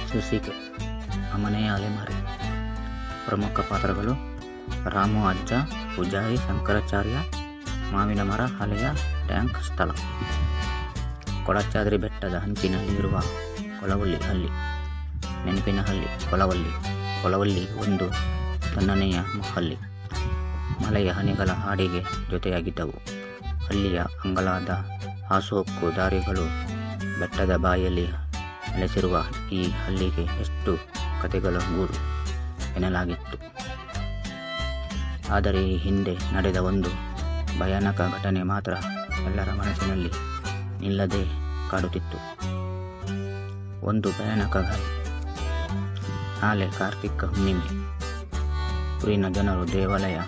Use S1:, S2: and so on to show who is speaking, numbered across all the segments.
S1: ಶೀರ್ಷಿಕೆ ಅಮನೆಯ ಅಲೆಮಾರಿ. ಪ್ರಮುಖ ಪಾತ್ರಗಳು: ರಾಮು ಅಜ್ಜ, ಪೂಜಾರಿ, ಶಂಕರಾಚಾರ್ಯ, ಮಾವಿನ ಮರ, ಹಳೆಯ ಟ್ಯಾಂಕ್ ಸ್ಥಳ. ಕೊಡಚಾದ್ರಿ ಬೆಟ್ಟದ ಅಂಚಿನಲ್ಲಿ ಇರುವ ಕೊಲವಳ್ಳಿ ಹಳ್ಳಿ. ನೆನಪಿನ ಹಳ್ಳಿ ಕೊಲವಳ್ಳಿ. ಕೊಲವಳ್ಳಿ ಒಂದು ತಣ್ಣನೆಯ ಹಳ್ಳಿ. ಮಳೆಯ ಹನಿಗಳ ಹಾಡಿಗೆ ಜೊತೆಯಾಗಿದ್ದವು. ಹಳ್ಳಿಯ ಅಂಗಳದ ಹಾಸುಹೊಕ್ಕು ದಾರಿಗಳು. ಬೆಟ್ಟದ ಬಾಯಲ್ಲಿ ನೆಲೆಸಿರುವ ಈ ಹಳ್ಳಿಗೆ ಎಷ್ಟು ಕಥೆಗಳ ಗೂಡು ಎನ್ನಲಾಗಿತ್ತು. ಆದರೆ ಈ ಹಿಂದೆ ನಡೆದ ಒಂದು ಭಯಾನಕ ಘಟನೆ ಮಾತ್ರ ಎಲ್ಲರ ಮನಸ್ಸಿನಲ್ಲಿ ನಿಲ್ಲದೆ ಕಾಡುತ್ತಿತ್ತು. ಒಂದು ಭಯಾನಕ ಗಾಳಿ. ನಾಳೆ ಕಾರ್ತಿಕ ಹುಣ್ಣಿಮೆ. ಊರಿನ ಜನರು ದೇವಾಲಯ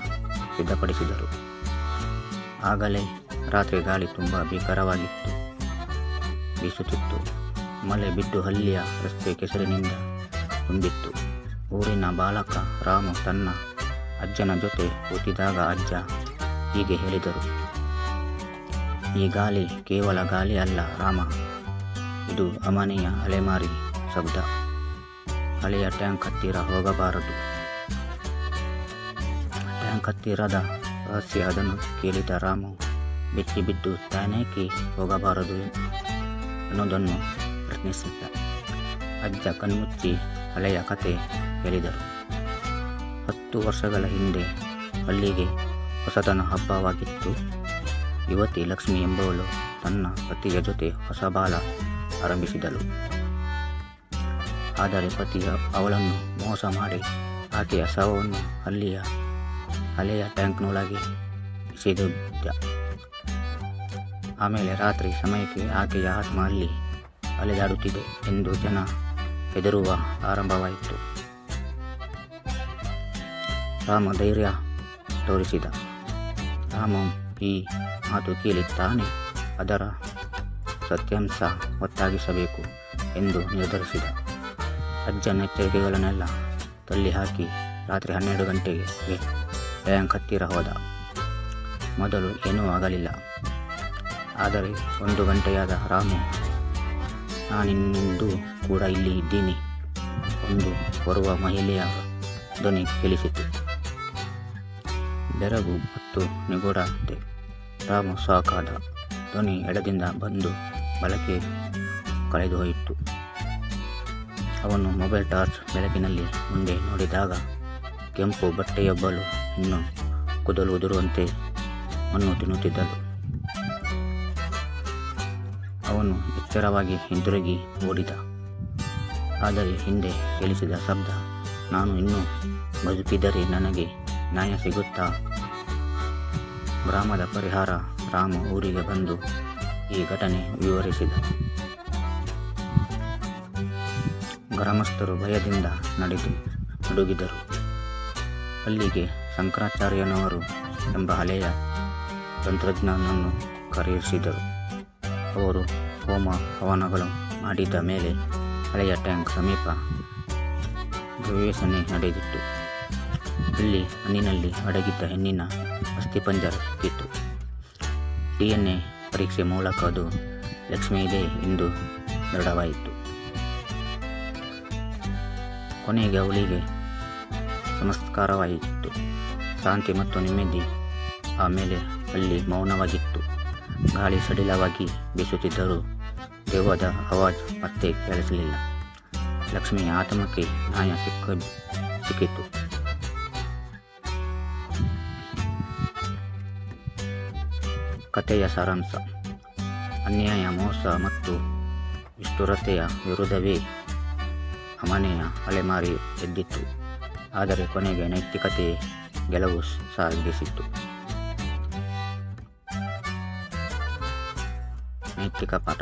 S1: ಸಿದ್ಧಪಡಿಸಿದರು. ಆಗಲೇ ರಾತ್ರಿ ಗಾಳಿ ತುಂಬ ಭೀಕರವಾಗಿತ್ತು. ಬೀಸುತ್ತಿತ್ತು. ಮಳೆ ಬಿದ್ದು ಹಳ್ಳಿಯ ರಸ್ತೆ ಕೆಸರಿನಿಂದ ತುಂಬಿತ್ತು. ಊರಿನ ಬಾಲಕ ರಾಮು ತನ್ನ ಅಜ್ಜನ ಜೊತೆ ಕೂತಿದ್ದಾಗ ಅಜ್ಜ ಹೀಗೆ ಹೇಳಿದರು: ಈ ಗಾಳಿ ಕೇವಲ ಗಾಳಿ ಅಲ್ಲ ರಾಮ, ಇದು ಅಮನೆಯ ಅಲೆಮಾರಿ ಶಬ್ದ. ಹಳೆಯ ಟ್ಯಾಂಕ್ ಹತ್ತಿರ ಹೋಗಬಾರದು. ಟ್ಯಾಂಕ್ ಹತ್ತಿರದ ರಹಸ್ಯ. ಅದನ್ನು ಕೇಳಿದ ರಾಮು ಬೆಚ್ಚಿ ಬಿದ್ದು ತಾನೇಕೆ ಹೋಗಬಾರದು ಅನ್ನೋದನ್ನು ಪ್ರಶ್ನಿಸಿದ್ದ. ಅಜ್ಜ ಕಣ್ಮುಚ್ಚಿ ಹಳೆಯ ಕತೆ ಹೇಳಿದರು. 10 ವರ್ಷಗಳ ಹಿಂದೆ ಹಳ್ಳಿಗೆ ಹೊಸತನ ಹಬ್ಬವಾಗಿತ್ತು. ಯುವತಿ ಲಕ್ಷ್ಮಿ ಎಂಬವಳು ತನ್ನ ಪತಿಯ ಜೊತೆ ಹೊಸ ಬಾಳ ಆರಂಭಿಸಿದಳು. ಆದರೆ ಪತಿ ಅವಳನ್ನು ಮೋಸ ಮಾಡಿ ಆಕೆಯ ಶವವನ್ನು ಹಳೆಯ ಟ್ಯಾಂಕ್ನೊಳಗೆ ಎಸೆದಿದ್ದ. ಆಮೇಲೆ ರಾತ್ರಿ ಸಮಯಕ್ಕೆ ಆಕೆಯ ಆತ್ಮ ಅಲ್ಲಿ ಅಲೆದಾಡುತ್ತಿದೆ ಎಂದು ಜನ ಹೆದರುವ ಆರಂಭವಾಯಿತು. ರಾಮ ಧೈರ್ಯ ತೋರಿಸಿದ. ರಾಮು ಈ ಮಾತು ಕೇಳಿ ತಾನೇ ಅದರ ಸತ್ಯಾಂಶ ಒತ್ತಾಗಿಸಬೇಕು ಎಂದು ನಿರ್ಧರಿಸಿದ. ಅಜ್ಜನ ಎಚ್ಚರಿಕೆಗಳನ್ನೆಲ್ಲ ತಳ್ಳಿ ಹಾಕಿ ರಾತ್ರಿ 12 ಗಂಟೆಗೆ ಟ್ಯಾಂಕ್ ಹತ್ತಿರ ಹೋದ. ಮೊದಲು ಏನೂ ಆಗಲಿಲ್ಲ. ಆದರೆ 1 ಗಂಟೆಯಾದ ರಾಮು, ನಾನಿಂದು ಕೂಡ ಇಲ್ಲಿ ಇದ್ದೀನಿ, ಒಂದು ಬರುವ ಮಹಿಳೆಯ ಧ್ವನಿ ಕೇಳಿಸಿತು. ಬೆರಗು ಮತ್ತು ನಿಗೂಢತೆ. ರಾಮು ಶಾಕ್ ಆದ. ಧ್ವನಿ ಎಡದಿಂದ ಬಂದು ಬಲಕ್ಕೆ ಕಳೆದು ಹೋಯಿತು. ಅವನು ಮೊಬೈಲ್ ಟಾರ್ಚ್ ಬೆಳಕಿನಲ್ಲಿ ಮುಂದೆ ನೋಡಿದಾಗ ಕೆಂಪು ಬಟ್ಟೆಯೊಬ್ಬಳು ಇನ್ನು ಕೂದಲು ಉದುರುವಂತೆ ಮಣ್ಣು ತಿನ್ನುತ್ತಿದ್ದಳು. ಅವನು ಎಚ್ಚರವಾಗಿ ಹಿಂತಿರುಗಿ ಓಡಿದ. ಆದರೆ ಹಿಂದೆ ಕೇಳಿಸಿದ ಶಬ್ದ: ನಾನು ಇನ್ನೂ ಬದುಕಿದರೆ ನನಗೆ ನ್ಯಾಯ ಸಿಗುತ್ತಾ? ಗ್ರಾಮದ ಪರಿಹಾರ. ರಾಮು ಊರಿಗೆ ಬಂದು ಈ ಘಟನೆ ವಿವರಿಸಿದ. ಗ್ರಾಮಸ್ಥರು ಭಯದಿಂದ ನಡುಗಿದರು. ಅಲ್ಲಿಗೆ ಶಂಕರಾಚಾರ್ಯನವರು ಎಂಬ ಹಳೆಯ ತಂತ್ರಜ್ಞನನ್ನು ಕರೆಯಿಸಿದರು. ಅವರು ಹೋಮ ಹವನಗಳು ಮಾಡಿದ ಮೇಲೆ ಹಳೆಯ ಟ್ಯಾಂಕ್ ಸಮೀಪ ಗವೇಷಣೆ ನಡೆದಿತ್ತು. ಅಲ್ಲಿ ಮಣ್ಣಿನಲ್ಲಿ ಅಡಗಿದ್ದ ಹೆಣ್ಣಿನ ಅಸ್ಥಿಪಂಜರ ಸಿಕ್ಕಿತ್ತು. DNA ಪರೀಕ್ಷೆ ಮೂಲಕ ಅದು ಲಕ್ಷ್ಮಿ ಇದೆ ಎಂದು ದೃಢವಾಯಿತು. ಕೊನೆಗೆ ಅವಳಿಗೆ ಸಂಸ್ಕಾರವಾಯಿತು. ಶಾಂತಿ ಮತ್ತು ನೆಮ್ಮದಿ. ಆಮೇಲೆ ಅಲ್ಲಿ ಮೌನವಾಗಿತ್ತು. ಗಾಳಿ ಸಡಿಲವಾಗಿ ಬೀಸುತ್ತಿದ್ದರೂ ದೆವ್ವದ ಆವಾಜ್ ಮತ್ತೆ ಕೇಳಿಸಲಿಲ್ಲ. ಲಕ್ಷ್ಮಿಯ ಆತ್ಮಕ್ಕೆ ನ್ಯಾಯ ಸಿಕ್ಕಿತು. ಕಥೆಯ ಸಾರಾಂಶ: ಅನ್ಯಾಯ, ಮೋಸ ಮತ್ತು ನಿಷ್ಠುರತೆಯ ವಿರುದ್ಧವೇ ಅಮನೆಯ ಅಲೆಮಾರಿ ಎದ್ದಿತ್ತು. ಆದರೆ ಕೊನೆಗೆ ನೈತಿಕತೆ ಗೆಲುವು ಸಾಧಿಸಿತು. ನೈತಿಕ ಪಾಠ: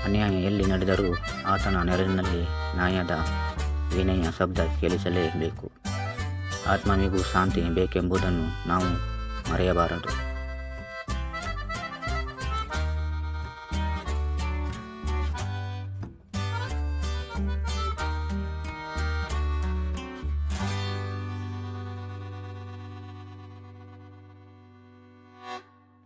S1: ಅನ್ಯಾಯ ಎಲ್ಲಿ ನಡೆದರೂ ಆತನ ನೆರಳಿನಲ್ಲಿ ನ್ಯಾಯದ ವಿನಯ ಶಬ್ದ ಕೇಳಿಸಲೇಬೇಕು. ಆತ್ಮನಿಗೂ ಶಾಂತಿ ಬೇಕೆಂಬುದನ್ನು ನಾವು ಮರೆಯಬಾರದು.